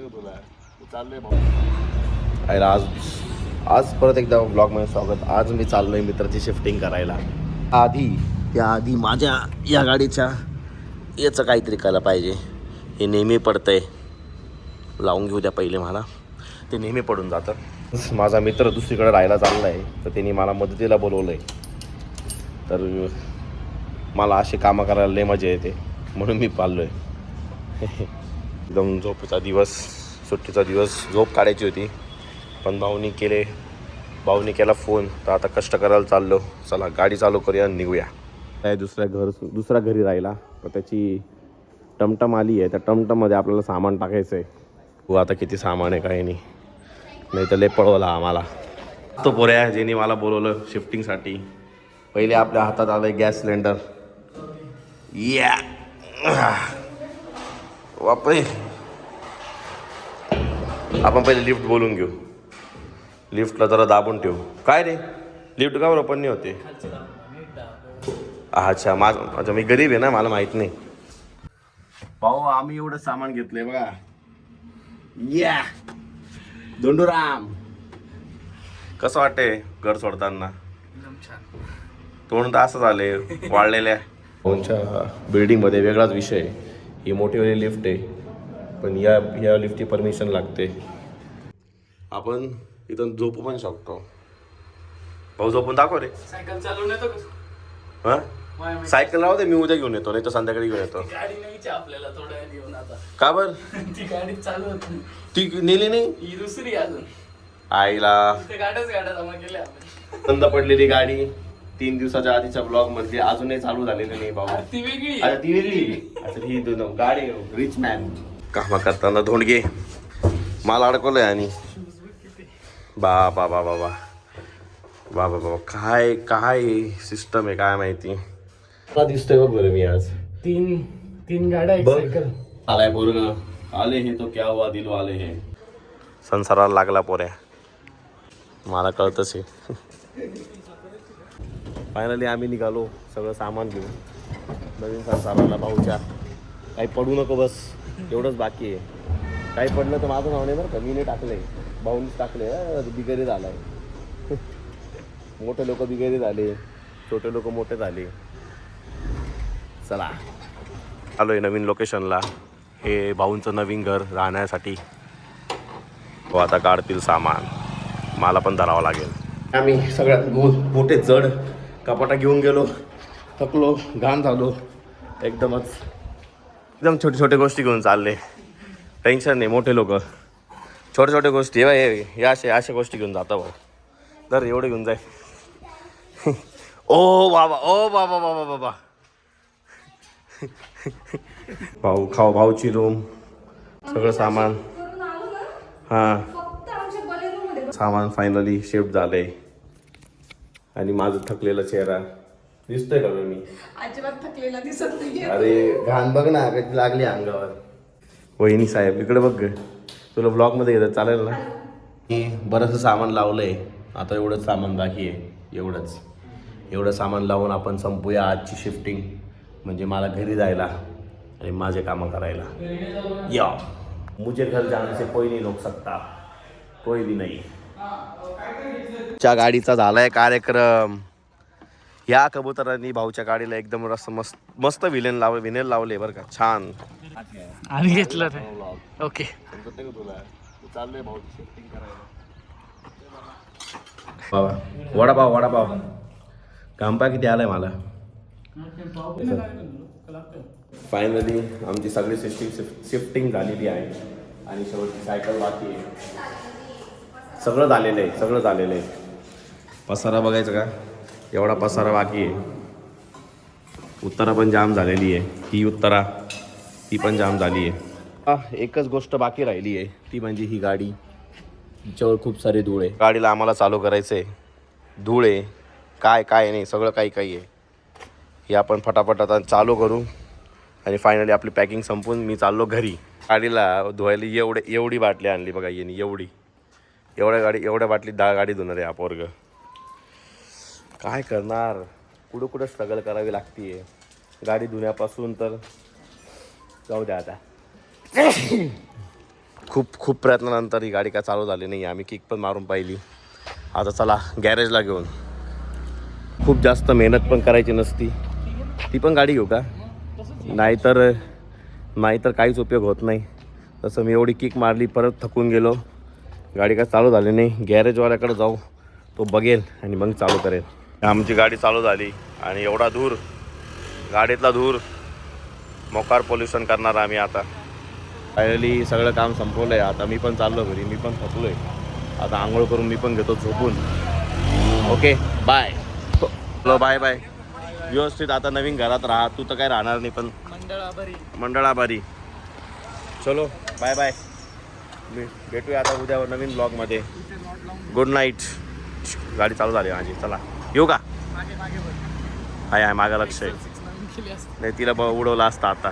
तुला चाललंय आज आज परत एकदा ब्लॉगमध्ये स्वागत. आज मी चाललोय मित्राची शिफ्टिंग करायला. त्याआधी माझ्या या गाडीच्या याचं काहीतरी करायला पाहिजे. हे नेहमी पडतंय, लावून घेऊ द्या पहिले मला. ते नेहमी पडून जातं. माझा मित्र दुसरीकडे राहायला चालला आहे, तर त्यांनी मला मदतीला बोलवलं आहे. तर मला असे कामं करायला लय मजा येते, म्हणून मी पाळलो आहे. एकदम झोपेचा दिवस, सुट्टीचा दिवस, झोप काढायची होती, पण भाऊनी केला फोन. तर आता कष्ट करायला चाललो. चला गाडी चालू करूया आणि निघूया. काय दुसऱ्या घरी राहिला, तर त्याची टमटम आली आहे. त्या टमटममध्ये आपल्याला सामान टाकायचं आहे. हो आता किती सामान आहे काही नाही तर लय पळवला आम्हाला तो पोऱ्या ज्यांनी मला बोलवलं शिफ्टिंगसाठी. पहिले आपल्या हातात आलं गॅस सिलेंडर. या बापरे, आपण पहिले लिफ्ट बोलून घेऊ. लिफ्टला जरा दाबून ठेवू. काय रे लिफ्ट का बरं पण नाही होते? अच्छा मी गरीब आहे ना, मला माहित नाही. भाऊ आम्ही एवढं सामान घेतलंय बघा. या धोंडूराम, कसं वाटते घर सोडताना? तोंड तर असं झाले वाढलेल्या. भाऊंच्या बिल्डिंगमध्ये वेगळाच विषय. ही मोठीवाली लिफ्ट आहे, पण या लिफ्टची परमिशन लागते. आपण इथून झोपू पण शकतो. भाऊ झोपून दाखव रे. सायकल चालवून येतो का? हा सायकल राहू दे, मी उद्या घेऊन येतो, नाही तर संध्याकाळी घेऊन येतो. गाडी न्यायची आपल्याला थोड्या घेऊन. आता का बर? ती गाडी चालू होती, ती नेली नाही ही दुसरी अजून. आईला गाड्या जमा केल्या आपण. बंद पडलेली गाडी 3 दिवसाच्या आधीच्या ब्लॉग मध्ये अजूनही चालू झालेली नाही भाऊ. ती वेगळी. अच्छा ती वेगळी. अच्छा ही दोन गाडी रिच मॅन कामा करताना धोंडगे माल अडकवलंय. आणि बाबा बाबा बाबा बाबा बाबा काय सिस्टम आहे काय माहिती. मला दिसतोय बघ बरं मी आज तीन गाड्या एक बघ. सायकल. आलाय पोरग, आले हे तो क्या हुआ दिल वाले हे. संसाराला लागला पोऱ्या, मला कळतच आहे. फायनली आम्ही निघालो सगळं सामान घेऊन नवीन संसाराला. भाऊच्या काही पडू नको बस, एवढंच बाकी आहे. काही पडलं तर माझं नाव नाही बरं का, मी नाही टाकलंय, भाऊनीच टाकले. बिगेरी झालाय. मोठे लोक बिगेरी झाले, छोटे लोक मोठे झाले. चला आलो आहे नवीन लोकेशनला. हे भाऊंचं नवीन घर राहण्यासाठी. हो आता काढतील सामान, मला पण धरावं लागेल. आम्ही सगळ्यात मोठे जड कपाटा घेऊन गेलो. थकलो, घाण झालो एकदम छोटे छोटे गोष्टी घेऊन चालले. टेन्शन नाही, मोठे लोक छोटे छोटे गोष्टी हे अशा गोष्टी घेऊन जाता भाऊ. तर एवढे घेऊन जाय. ओ बाबा बाबा भाऊ भाऊची रूम, सगळं सामान. हां सामान फायनली शिफ्ट झालंय. आणि माझं थकलेला चेहरा दिसतोय का मी? अजिबात थकलेला दिसत नाही. अरे घाण बघ ना, कधी लागली अंगावर. वहिनी साहेब इकडे बघ, तुला ब्लॉग मध्ये घेतात चालेल ना? मी बरंचसं सामान लावलंय, आता एवढंच सामान बाकी आहे. एवढं सामान लावून आपण संपूया आजची शिफ्टिंग. म्हणजे मला घरी जायला आणि माझे कामं करायला. या मुझे घर जाने से कोई नहीं रोक सकता, कोई भी नहीं. च्या गाडीचा झालाय कार्यक्रम. या कबुतरांनी भाऊच्या गाडीला एकदम मस्त विनेल लावले बरं का, छान. आम्ही घेतलं रे. ओके तुला चाललोय भाऊ शिफ्टिंग करायला. वडापाव कांपा किती आलाय मला. फायनली आमची सगळी शिफ्टिंग झालेली आहे आणि शेवटची सायकल बाकी आहे. सगळं झालेलं आहे. पसारा बघायचं का, एवढा पसारा बाकी आहे. उत्तरा पण जाम झालेली आहे. ही उत्तरा ती पण जाम झाली आहे. एकच गोष्ट बाकी राहिली आहे, ती म्हणजे ही गाडी. तिच्यावर खूप सारे धूळ आहे. गाडीला आम्हाला चालू करायचं आहे. धूळ आहे काय नाही, सगळं काही आहे. हे आपण फटाफट आता चालू करू आणि फायनली आपली पॅकिंग संपून मी चाललो घरी. गाडीला धुवायला एवढी बाटली आणली बघा यांनी. एवढ्या बाटलीत 10 गाडी धुणार आहे हा पोरग. काय करणार, कुठं स्ट्रगल करावी लागते गाडी धुण्यापासून. तर जाऊ द्या आता. खूप प्रयत्नानंतर ही गाडी काय चालू झाली नाही. आम्ही किक पण मारून पाहिली. आता चला गॅरेजला घेऊन. खूप जास्त मेहनत पण करायची नसती. ती पण गाडी घेऊ का? नाहीतर काहीच उपयोग होत नाही. तसं मी एवढी किक मारली, परत थकून गेलो, गाडी काय चालू झाली नाही. गॅरेजवाल्याकडे जाऊ, तो बघेल आणि मग चालू करेल. आमची गाडी चालू झाली आणि एवढा धूर, गाडीतला धूर, मोकार पोल्युशन करणार आम्ही आता. फायनली सगळं काम संपवलं आहे. आता मी पण चाललो घरी. मी पण थकलो आहे. आता आंघोळ करून मी पण घेतो झोपून. Okay bye. Hello bye bye. व्यवस्थित आता नवीन घरात राहा. तू तर काय राहणार नाही, पण मंडळ आभारी. चलो बाय बाय. मी भेटूया आता उद्या नवीन ब्लॉगमध्ये. Good night. गाडी चालू झाली माझी. चला येऊ का? आहे मागं लक्ष आहे. नाही तिला उडवला असता आता.